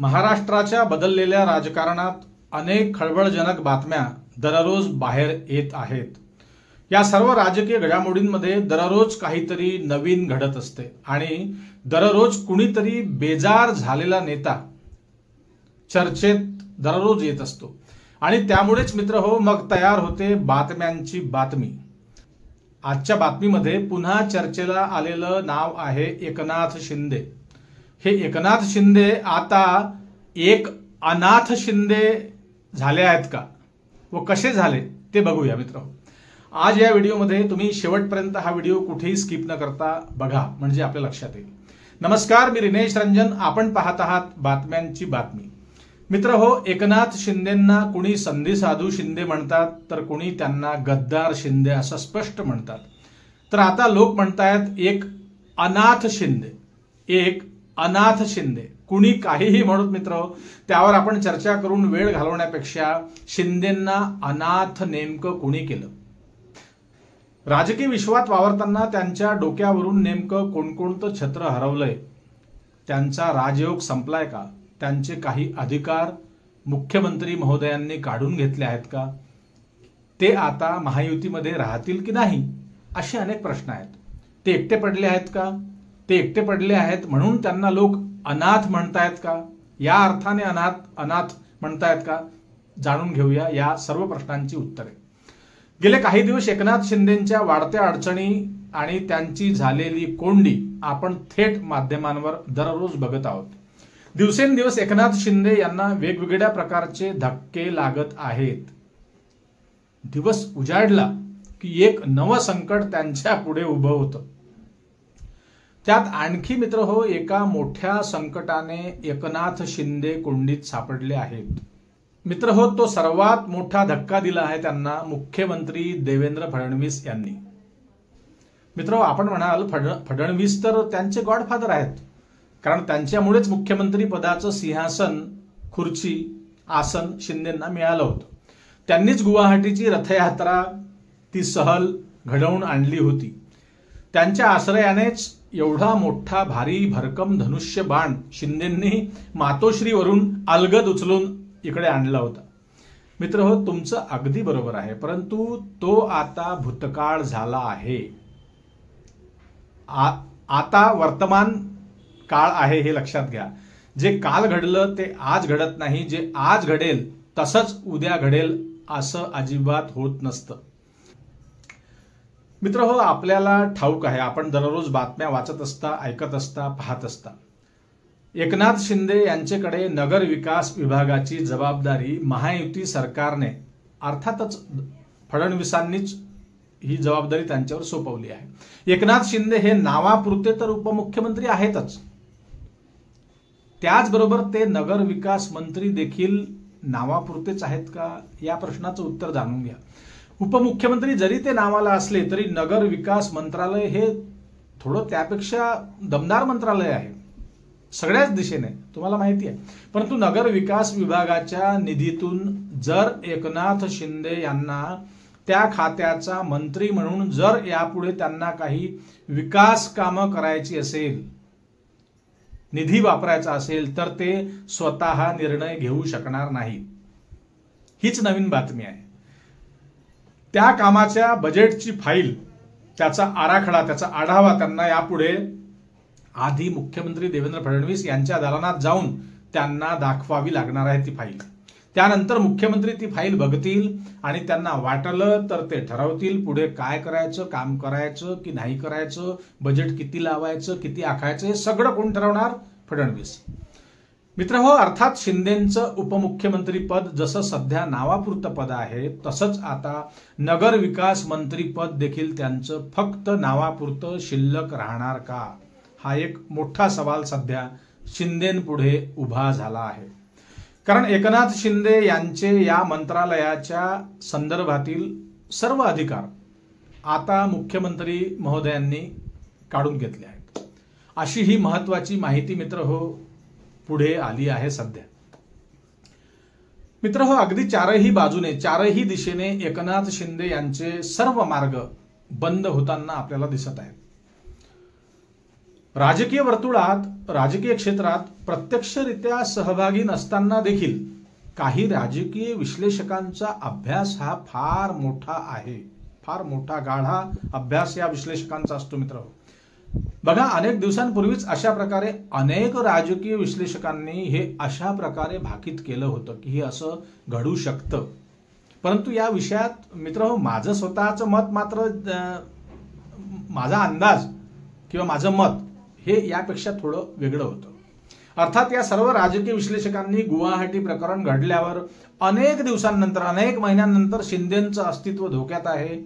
महाराष्ट्राच्या बदललेल्या राजकारणात अनेक खळबळजनक बातम्या दररोज बाहेर येत आहेत। या सर्व राजकीय घडामोडींमध्ये दररोज काहीतरी नवीन घडत असते आणि दररोज कुणीतरी बेजार झालेला नेता चर्चेत दररोज येत असतो आणि त्यामुळेच मित्रहो मग तयार होते बातम्यांची बातमी। आजच्या बातमीमध्ये पुन्हा चर्चेला आलेलं नाव आहे एकनाथ शिंदे। हे एकनाथ शिंदे आता एक अनाथ शिंदे झाले आहेत का व कसे झाले ते बघूया मित्रांनो। आज या व्हिडिओमध्ये तुम्ही शेवटपर्यंत हा व्हिडिओ कुठेही स्किप न करता बघा म्हणजे आपल्या लक्षात येईल। नमस्कार, मी रिनेश रंजन, आपण पाहत आहात बातम्यांची बातमी। मित्रहो, एकनाथ शिंदेंना कुणी संधी साधू शिंदे म्हणतात तर कुणी त्यांना गद्दार शिंदे असं स्पष्ट म्हणतात। तर आता लोक म्हणतायत एक अनाथ शिंदे, एक अनाथ शिंदे। कुणी काहीही म्हणत मित्र, त्यावर आपण चर्चा करून वेळ घालवण्यापेक्षा शिंदेंना अनाथ नेमकं कुणी केलं? राजकीय विश्वात वावरताना त्यांच्या डोक्यावरून नेमकं कोणकोणतं छत्र हरवलंय? त्यांचा राजयोग संपलाय का? त्यांचे काही अधिकार मुख्यमंत्री महोदयांनी काढून घेतले आहेत का? ते आता महायुतीमध्ये राहतील की नाही असे अनेक प्रश्न आहेत। ते एकटे पडले आहेत का? ते एकटे पडले आहेत म्हणून त्यांना लोक अनाथ म्हणतायत का? या अर्थाने अनाथ म्हणतायत का? जाणून घेऊया या सर्व प्रश्नांची उत्तरे। गेले काही दिवस एकनाथ शिंदेंच्या वाढत्या अडचणी आणि त्यांची झालेली कोंडी आपण थेट माध्यमांवर दररोज बघत आहोत। दिवसेंदिवस एकनाथ शिंदे यांना वेगवेगळ्या प्रकारचे धक्के लागत आहेत। दिवस उजाडला की एक नवं संकट त्यांच्या पुढे उभं होतं। त्यात आणखी मित्र हो, एका मोठ्या संकटाने एकनाथ शिंदे कोंडीत सापडले आहेत। मित्र हो, तो सर्वात मोठा धक्का दिला आहे त्यांना मुख्यमंत्री देवेंद्र फडणवीस यांनी। मित्र, आपण म्हणाल फडणवीस तर त्यांचे गॉडफादर आहेत, कारण त्यांच्यामुळेच मुख्यमंत्री पदाचं सिंहासन, खुर्ची, आसन शिंदेंना मिळालं होतं। त्यांनीच गुवाहाटीची रथयात्रा, ती सहल घडवून आणली होती। त्यांच्या आश्रयानेच एवढा मोठा भारी भरकम धनुष्य बाण शिंदेंनी मातोश्रीवरून अलगद उचलून इकडे आणला होता। मित्र हो, तुमचं अगदी बरोबर आहे, परंतु तो आता भूतकाळ झाला आहे। आता वर्तमान काळ आहे हे लक्षात घ्या। जे काल घडलं ते आज घडत नाही, जे आज घडेल तसंच उद्या घडेल असं अजिबात होत नसतं। मित्र हो, आपल्याला ठाऊक आहे, आपण दररोज बातम्या वाचत असता, ऐकत असता, पाहत असता। एकनाथ शिंदे यांच्याकडे नगर विकास विभागाची जबाबदारी महायुती सरकारने अर्थातच फडणवीसांनीच ही जबाबदारी त्यांच्यावर सोपवली आहे। एकनाथ शिंदे हे नावापुरते तर उपमुख्यमंत्री आहेतच, त्याचबरोबर ते नगर विकास मंत्री देखील नावापुरतेच आहेत का या प्रश्नाचं उत्तर जाणून घ्या। उपमुख्यमंत्री जरी ते नावाला असले तरी नगर विकास मंत्रालय हे थोडं त्यापेक्षा दमदार मंत्रालय आहे सगळ्याच दिशेने, तुम्हाला माहिती आहे। परंतु नगर विकास विभागाच्या निधीतून जर एकनाथ शिंदे यांना त्या खात्याचा मंत्री म्हणून जर यापुढे त्यांना काही विकास कामं करायची असेल, निधी वापरायचा असेल, तर ते स्वतः निर्णय घेऊ शकणार नाही। हीच नवीन बातमी आहे। त्या कामाच्या बजेटची फाईल, त्याचा आराखडा, त्याचा आढावा त्यांना यापुढे आधी मुख्यमंत्री देवेंद्र फडणवीस यांच्या दालनात जाऊन त्यांना दाखवावी लागणार आहे ती फाईल। त्यानंतर मुख्यमंत्री ती फाईल बघतील आणि त्यांना वाटलं तर ते ठरवतील पुढे काय करायचं, काम करायचं की नाही करायचं, बजेट किती लावायचं, किती आखायचं, हे सगळं कोण ठरवणार? फडणवीस। मित्र हो, अर्थात शिंदेंचं उपमुख्यमंत्री पद जसं सध्या नावापुरतं पद आहे, तसंच आता नगर विकास मंत्री पद देखील त्यांचं फक्त नावापुरतं शिल्लक राहणार का? हा एक मोठा सवाल सध्या शिंदेंपुढे उभा झाला आहे। कारण एकनाथ शिंदे यांचे या मंत्रालयाच्या संदर्भातील सर्व अधिकार आता मुख्यमंत्री महोदयांनी काढून घेतले आहेत, अशी ही महत्वाची माहिती मित्र हो पुढे आली आहे सध्या। मित्र हो, अगदी चारही बाजूने, चारही दिशेने एकनाथ शिंदे यांचे सर्व मार्ग बंद होताना आपल्याला दिसत आहेत। राजकीय वर्तुळात, राजकीय क्षेत्रात प्रत्यक्षरित्या सहभागी नसताना देखील काही राजकीय विश्लेषकांचा अभ्यास हा फार मोठा आहे, फार मोठा गाढा अभ्यास या विश्लेषकांचा असतो मित्र. बघा, अनेक दिवसांपूर्वीच अशा प्रकारे अनेक राजकीय विश्लेषकांनी हे अशा प्रकारे भाकीत केलं होतं की हे असं घडू शकतं. परंतु या विषयात मित्र माझं स्वतःचं मत मात्र, माझा अंदाज किंवा माझं मत हे यापेक्षा थोडं वेगळं होतं. अर्थात या सर्व राजकीय विश्लेषकांनी गुवाहाटी प्रकरण घडल्यावर अनेक दिवसांनंतर, अनेक महिन्यांनंतर शिंदेचं अस्तित्व धोक्यात आहे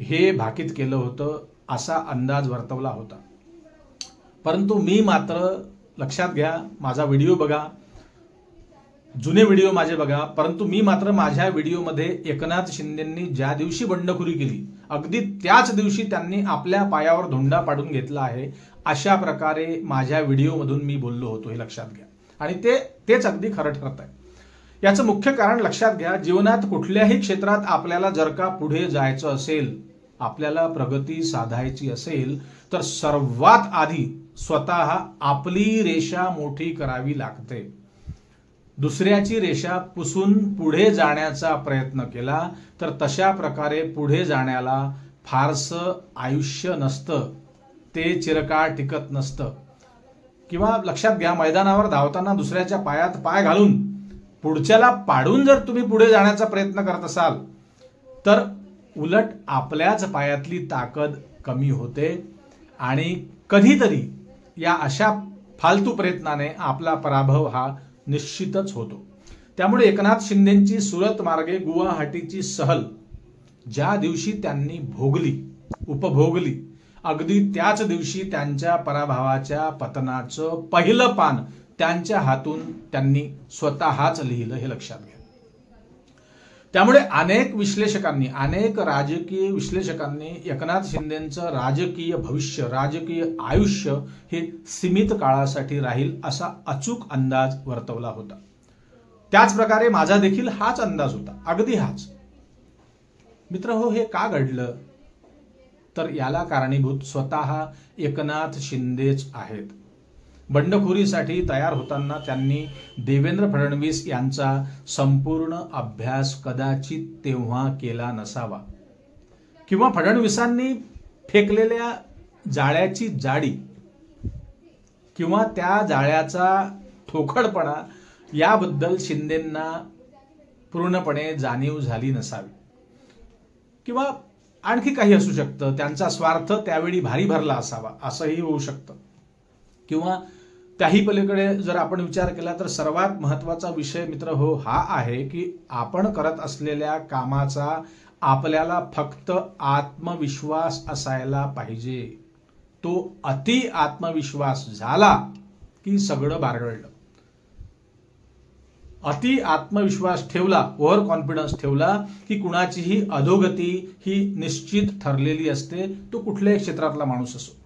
हे भाकीत केलं होतं, असा अंदाज वर्तवला होता. परंतु मी मात्र, लक्षात घ्या, माझा व्हिडिओ बघा, जुने व्हिडिओ माझे बघा, परंतु मी मात्र माझ्या व्हिडिओमध्ये एकनाथ शिंदेंनी ज्या दिवशी बंडखोरी केली अगदी त्याच दिवशी त्यांनी आपल्या पायावर धोंडा पाडून घेतला आहे, अशा प्रकारे माझ्या व्हिडिओमधून मी बोललो होतो, हे लक्षात घ्या. आणि तेच अगदी खरं ठरत आहे. याचं मुख्य कारण लक्षात घ्या, जीवनात कुठल्याही क्षेत्रात आपल्याला जर का पुढे जायचं असेल, आपल्याला प्रगती साधायची असेल, तर सर्वात आधी स्वतः आपली रेषा मोठी करावी लागते. दुसऱ्याची रेषा पुसून पुढे जाण्याचा प्रयत्न केला तर तशा प्रकारे पुढे जाण्याला फारसं आयुष्य नसतं, ते चिरकाळ टिकत नसतं. किंवा लक्षात घ्या, मैदानावर धावताना दुसऱ्याच्या पायात पाय घालून पुढच्याला पाडून जर तुम्ही पुढे जाण्याचा प्रयत्न करत असाल तर उलट आपल्याच पायातली ताकद कमी होते आणि कधीतरी या अशा फालतू प्रयत्नाने आपला पराभव हा निश्चितच होतो. त्यामुळे एकनाथ शिंदेची सुरत मार्गे गुवाहाटीची सहल ज्या दिवशी त्यांनी उपभोगली, अगदी त्याच दिवशी त्यांच्या पराभवाच्या पतनाचं पहिलं पान त्यांच्या हातून त्यांनी स्वतःच लिहिलं, हे लक्षात घ्या. त्यामुळे अनेक राजकीय विश्लेषकांनी एकनाथ शिंदेचं राजकीय भविष्य, राजकीय आयुष्य हे सीमित काळासाठी राहील असा अचूक अंदाज वर्तवला होता. त्याच प्रकारे माझा देखील हाच अंदाज होता, अगदी हाच. मित्र हो, हे का घडलं तर याला कारणीभूत स्वतः एकनाथ शिंदेच आहेत. बंडखोरीसाठी तयार होताना त्यांनी देवेंद्र फडणवीस यांचा संपूर्ण अभ्यास कदाचित तेव्हा केला नसावा, किंवा फडणवीसांनी फेकलेल्या जाळ्याची जाडी किंवा त्या जाळ्याचा ठोकळपणा याबद्दल शिंदेंना पूर्णपणे जाणीव झाली नसावी, किंवा आणखी काही असू शकतं. त्यांचा स्वार्थ त्यावेळी भारी भरला असावा, असंही होऊ शकतं. किंवा त्याही पलीकडे जर आपण विचार केला तर सर्वात महत्वाचा विषय मित्र हो हा आहे की आपण करत असलेल्या कामाचा आपल्याला फक्त आत्मविश्वास असायला पाहिजे. तो अति आत्मविश्वास झाला की सगळं बारगळलं. अति आत्मविश्वास ठेवला, ओव्हर कॉन्फिडन्स ठेवला की कुणाचीही अधोगती ही निश्चित ठरलेली असते, तो कुठल्याही क्षेत्रातला माणूस असो.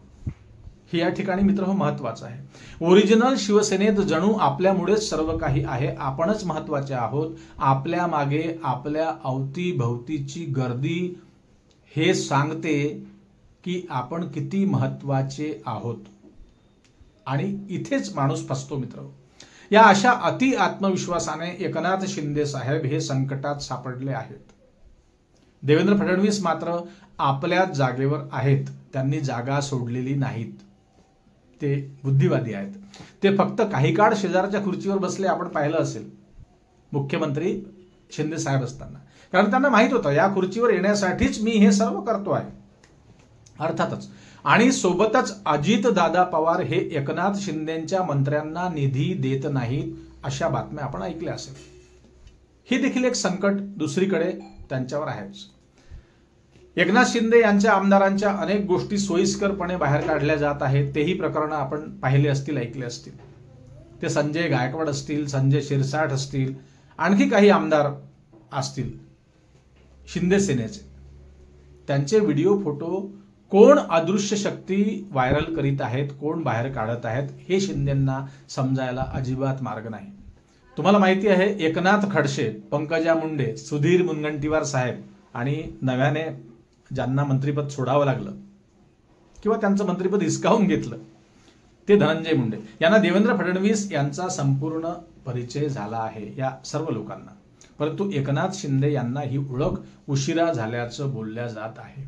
हे या ठिकाणी मित्र हो महत्वाचं आहे. ओरिजिनल शिवसेनेत जणू आपल्यामुळेच सर्व काही आहे, आपणच महत्वाचे आहोत. आपल्या मागे आपल्या अवतीभवतीची गर्दी हे सांगते की आपण किती महत्वाचे आहोत. आणि इथेच माणूस फसतो मित्र. या अशा अति आत्मविश्वासाने एकनाथ शिंदे साहेब हे संकटात सापडले आहेत. देवेंद्र फडणवीस मात्र आपल्याच जागेवर आहेत, त्यांनी जागा सोडलेली नाहीत. ते बुद्धिवादी आहेत. ते फक्त काही काळ शेजारच्या खुर्चीवर बसले, आपण पाहिलं असेल मुख्यमंत्री शिंदे साहेब असताना, कारण त्यांना माहित होतं या खुर्चीवर येण्यासाठीच मी हे सर्व करतो आहे. अर्थातच. आणि सोबतच अजित दादा पवार हे एकनाथ शिंदेच्या मंत्र्यांना निधी देत नाहीत अशा बातम्या आपण ऐकल्या असेल. ही देखील एक संकट दुसरीकडे त्यांच्यावर आहेच. एकनाथ शिंदे यांच्या आमदारांच्या अनेक गोष्टी सोयीस्करपणे बाहेर काढल्या जात आहेत. तेही प्रकरण आपण पाहिले असतील, ऐकले असतील. ते संजय गायकवाड असतील, संजय शिरसाट असतील, आणखी काही आमदार असतील शिंदे सेनेचे. त्यांचे व्हिडिओ, फोटो कोण अदृश्य शक्ती व्हायरल करीत आहेत, कोण बाहेर काढत आहेत, हे शिंदेंना समजायला अजिबात मार्ग नाही. तुम्हाला माहिती आहे एकनाथ खडसे, पंकजा मुंडे, सुधीर मुनगंटीवार साहेब आणि नव्याने ज्यांना मंत्रिपद सोडावं लागलं किंवा त्यांचं मंत्रिपद हिसकावून घेतलं ते धनंजय मुंडे. यांना देवेंद्र फडणवीस यांचा संपूर्ण परिचय झाला आहे या सर्व लोकांना, परंतु एकनाथ शिंदे यांना ही ओळख उशिरा झाल्याचं बोलल्या जात आहे.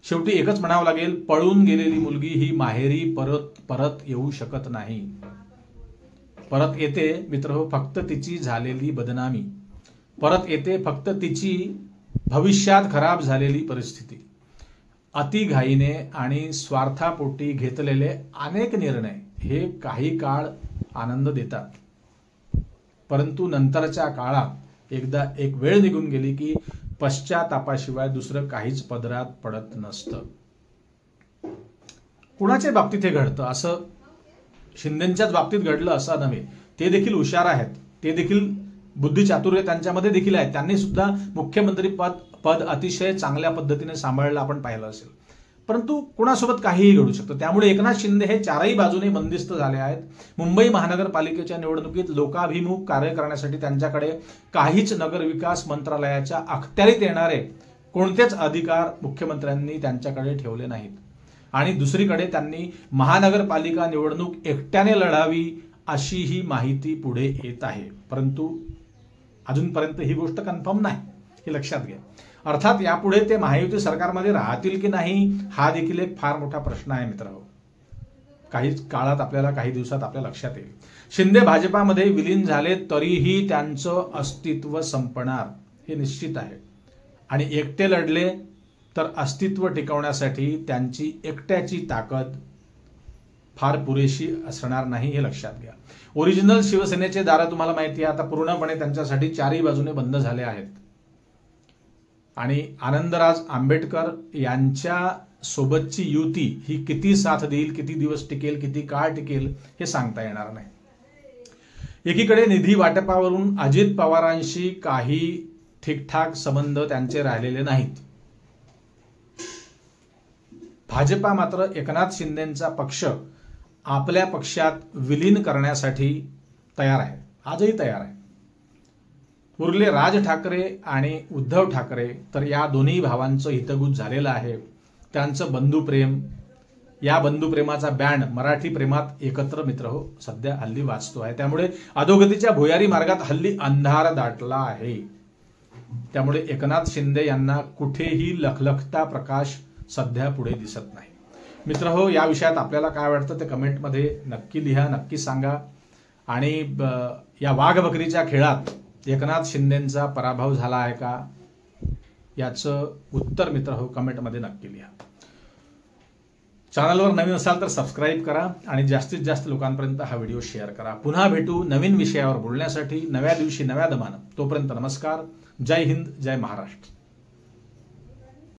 शेवटी एकच म्हणावं लागेल, पळून गेलेली मुलगी ही माहेरी परत येऊ शकत नाही. परत येते मित्रहो फक्त तिची झालेली बदनामी, परत येते फक्त तिची भविष्यात खराब झालेली परिस्थिती. अतिघाईने आणि स्वार्थापोटी घेतलेले अनेक निर्णय हे काही काळ आनंद देतात, परंतु नंतरच्या काळात एकदा एक वेळ निघून गेली की पश्चातापाशिवाय दुसरं काहीच पदरात पडत नसतं. कुणाच्या बाबतीत हे घडतं, असं शिंदेंच्याच बाबतीत घडलं असं नव्हे. ते देखील हुशार आहेत, ते देखील बुद्धिचातुर्य त्यांच्यामध्ये देखील आहे. त्यांनी सुद्धा मुख्यमंत्री पद अतिशय चांगल्या पद्धतीने सांभाळलं आपण पाहिलं असेल, परंतु कुणासोबत काहीही घडू शकतं. त्यामुळे एकनाथ शिंदे हे चारही बाजूने बंदिस्त झाले आहेत. मुंबई महानगरपालिकेच्या निवडणुकीत लोकाभिमुख कार्य करण्यासाठी त्यांच्याकडे काहीच नगरविकास मंत्रालयाच्या अखत्यारीत येणारे कोणतेच अधिकार मुख्यमंत्र्यांनी त्यांच्याकडे ठेवले नाहीत. आणि दुसरीकडे त्यांनी महानगरपालिका निवडणूक एकट्याने लढावी अशी ही माहिती पुढे येत आहे, परंतु अजूनपर्यंत ही गोष्ट कन्फर्म नाही, हे लक्षात घ्या. अर्थात यापुढे ते महायुती सरकारमध्ये राहतील की नाही हा देखील एक फार मोठा प्रश्न आहे मित्रांनो. काही काळात आपल्याला, काही दिवसात आपल्या लक्षात येईल. शिंदे भाजपामध्ये विलीन झाले तरीही त्यांचं अस्तित्व संपणार हे निश्चित आहे. आणि एकटे लढले तर अस्तित्व टिकवण्यासाठी त्यांची एकट्याची ताकद फार पुरेशी असणार नाही, हे लक्षात घ्या. ओरिजिनल शिवसेनेचे दार तुम्हाला माहिती आहे आता पूर्णपणे त्यांच्यासाठी चारही बाजूने बंद झाले आहेत. आणि आनंदराज आंबेडकर यांच्या सोबतची युती ही किती साथ देईल, किती दिवस टिकेल, किती काळ टिकेल हे सांगता येणार नाही. एकीकडे निधी वाटपावरून अजित पवारांशी काही ठीकठाक संबंध त्यांचे राहिलेले नाहीत. भाजपा मात्र एकनाथ शिंदेंचा पक्ष आपल्या पक्षात विलीन करण्यासाठी तयार आहे, आजही तयार आहे. उरले राज ठाकरे आणि उद्धव ठाकरे, तर या दोन्ही भावांचं हितगुज झालेलं आहे. त्यांचं बंधुप्रेम, या बंधुप्रेमाचा बँड मराठी प्रेमात एकत्र मित्रहो सध्या हल्ली वाचतो आहे. त्यामुळे अधोगतीच्या भुयारी मार्गात हल्ली अंधार दाटला आहे. त्यामुळे एकनाथ शिंदे यांना कुठेही लखलखता प्रकाश सध्या पुढे दिसत नाही. मित्रहो, या विषयात आपल्याला काय वाटतं ते कमेंटमध्ये नक्की लिहा, नक्की सांगा. आणि या वाघ बकरीच्या खेळात एकनाथ शिंदेंचा पराभव झाला आहे का याचं उत्तर मित्रहो कमेंटमध्ये नक्की लिहा. चॅनलवर नवीन असाल तर सबस्क्राईब करा आणि जास्तीत जास्त लोकांपर्यंत हा व्हिडिओ शेअर करा. पुन्हा भेटू नवीन विषयावर बोलण्यासाठी नव्या दिवशी नव्या दमानं. तोपर्यंत नमस्कार. जय हिंद, जय महाराष्ट्र.